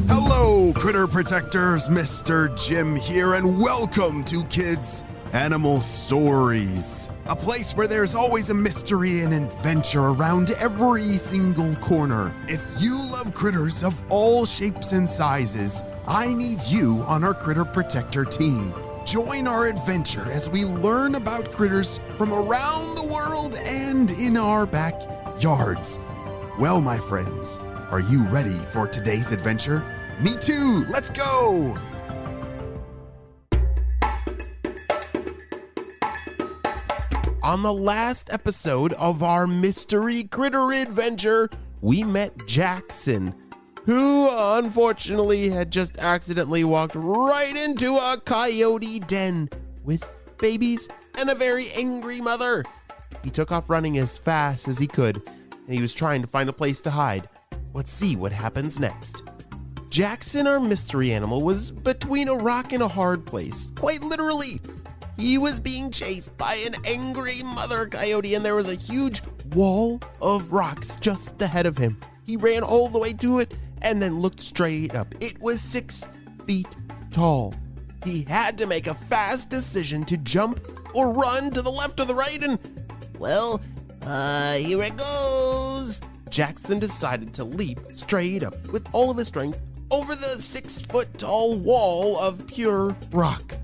Hello, critter protectors, Mr. Jim here, and welcome to Kids Animal Stories, a place where there's always a mystery and adventure around every single corner. If you love critters of all shapes and sizes, I need you on our Critter Protector team. Join our adventure as we learn about critters from around the world and in our backyards. Well, my friends, are you ready for today's adventure? Me too! Let's go! On the last episode of our mystery critter adventure, we met Jaxson, who unfortunately had just accidentally walked right into a coyote den with babies and a very angry mother. He took off running as fast as he could, and he was trying to find a place to hide. Let's see what happens next. Jaxson, our mystery animal, was between a rock and a hard place. Quite literally, he was being chased by an angry mother coyote, and there was a huge wall of rocks just ahead of him. He ran all the way to it and then looked straight up. It was 6 feet tall. He had to make a fast decision to jump or run to the left or the right, and, well, here it goes. Jaxson decided to leap straight up with all of his strength over the 6-foot-tall wall of pure rock.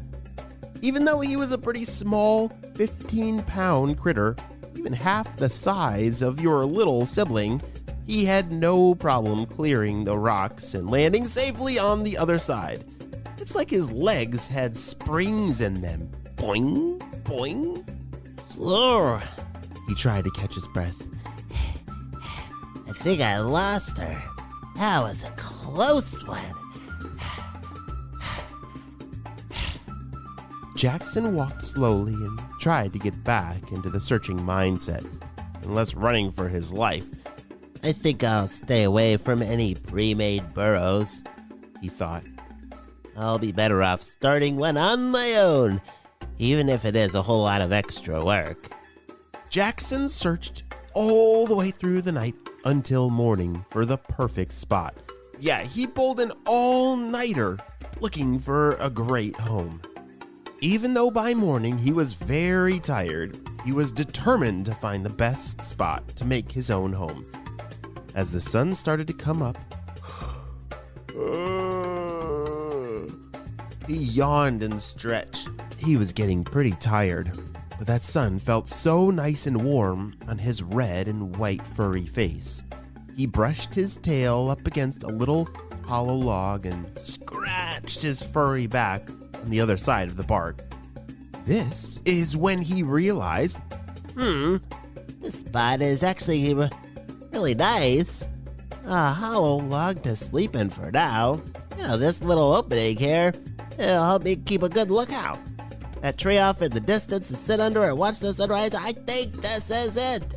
Even though he was a pretty small 15-pound critter, even half the size of your little sibling, he had no problem clearing the rocks and landing safely on the other side. It's like his legs had springs in them. Boing, boing. Floor. He tried to catch his breath. I think I lost her. That was a close one. Jaxson walked slowly and tried to get back into the searching mindset, unless running for his life. I think I'll stay away from any pre-made burrows, he thought. I'll be better off starting one on my own, even if it is a whole lot of extra work. Jaxson searched all the way through the night until morning for the perfect spot. Yeah, he pulled an all-nighter looking for a great home. Even though by morning he was very tired, he was determined to find the best spot to make his own home. As the sun started to come up, he yawned and stretched. He was getting pretty tired, but that sun felt so nice and warm on his red and white furry face. He brushed his tail up against a little hollow log and scratched his furry back on the other side of the bark. This is when he realized, this spot is actually really nice. A hollow log to sleep in for now. This little opening here, it'll help me keep a good lookout. That tree off in the distance to sit under and watch the sunrise, I think this is it.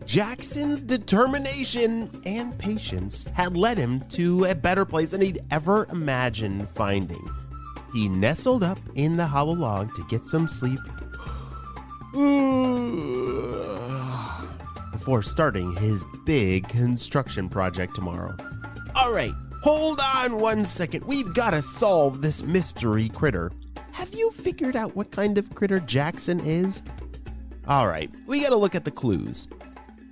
Jackson's determination and patience had led him to a better place than he'd ever imagined finding. He nestled up in the hollow log to get some sleep before starting his big construction project tomorrow. All right, hold on 1 second. We've got to solve this mystery critter. Have you figured out what kind of critter Jaxson is? All right, we got to look at the clues.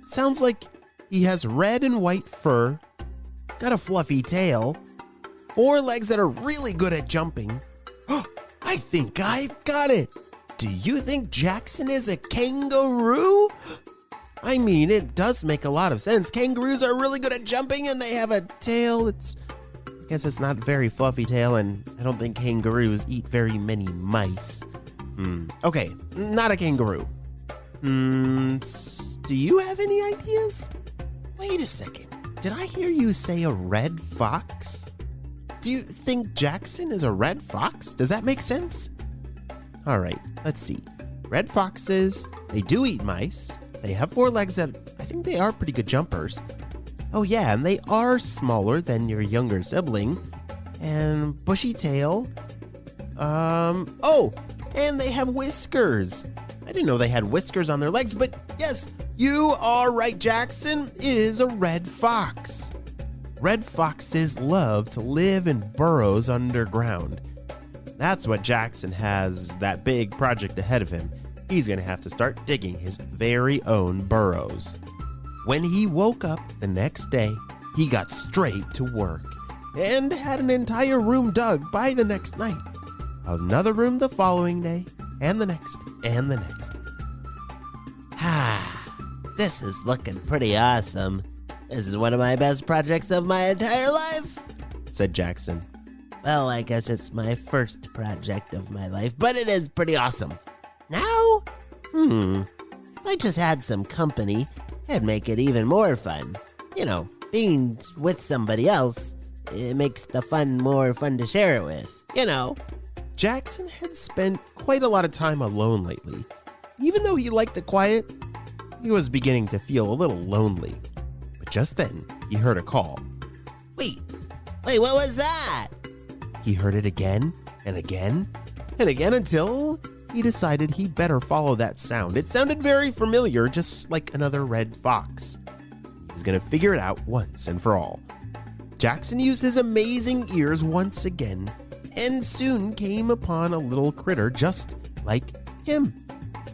Sounds like he has red and white fur. He's got a fluffy tail, 4 legs that are really good at jumping. I think I've got it. Do you think Jaxson is a kangaroo? I mean, it does make a lot of sense. Kangaroos are really good at jumping and they have a tail. I guess it's not a very fluffy tail, and I don't think kangaroos eat very many mice. Okay, not a kangaroo. Do you have any ideas? Wait a second. Did I hear you say a red fox? Do you think Jaxson is a red fox? Does that make sense? All right, let's see. Red foxes, they do eat mice. They have 4 legs that I think they are pretty good jumpers. Oh yeah, and they are smaller than your younger sibling. And bushy tail. Oh, and they have whiskers. I didn't know they had whiskers on their legs, but yes, you are right. Jaxson is a red fox. red foxes love to live in burrows underground. That's what Jaxson has that big project ahead of him. He's going to have to start digging his very own burrows. When he woke up the next day, he got straight to work and had an entire room dug by the next night. Another room the following day, and the next, and the next. This is looking pretty awesome. This is one of my best projects of my entire life, said Jaxson. Well, I guess it's my first project of my life, but it is pretty awesome. Now, if I just had some company, it'd make it even more fun. You know, being with somebody else, it makes the fun more fun to share it with, you know. Jaxson had spent quite a lot of time alone lately. Even though he liked the quiet, he was beginning to feel a little lonely. But just then, he heard a call. Wait, what was that? He heard it again and again and again until he decided he better follow that sound. It sounded very familiar, just like another red fox. He was going to figure it out once and for all. Jaxson used his amazing ears once again and soon came upon a little critter just like him.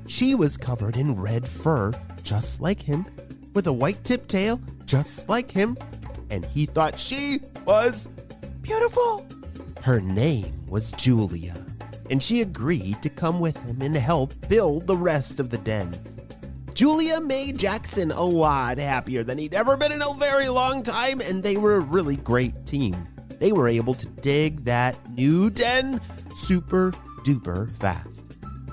She was covered in red fur, just like him, with a white tip tail, just like him, and he thought she was beautiful. Her name was Julia, and she agreed to come with him and help build the rest of the den. Julia made Jaxson a lot happier than he'd ever been in a very long time, and they were a really great team. They were able to dig that new den super duper fast.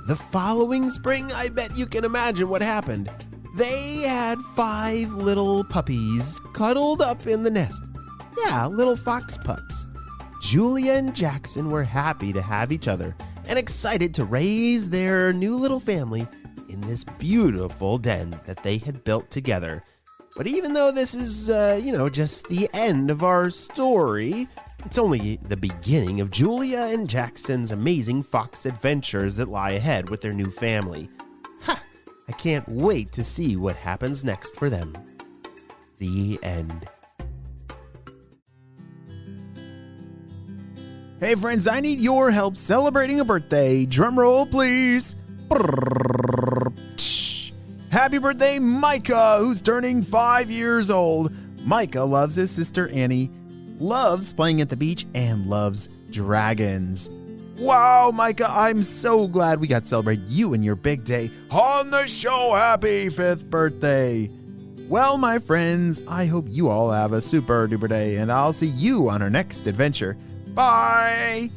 The following spring, I bet you can imagine what happened. They had 5 little puppies cuddled up in the nest. Yeah, little fox pups. Julia and Jaxson were happy to have each other and excited to raise their new little family in this beautiful den that they had built together. But even though this is, just the end of our story, it's only the beginning of Julia and Jackson's amazing fox adventures that lie ahead with their new family. I can't wait to see what happens next for them. The end. Hey friends, I need your help celebrating a birthday. Drum roll, please. Happy birthday, Micah, who's turning 5 years old. Micah loves his sister Annie, loves playing at the beach, and loves dragons. Wow, Micah, I'm so glad we got to celebrate you and your big day on the show. Happy 5th birthday. Well, my friends, I hope you all have a super duper day, and I'll see you on our next adventure. Bye!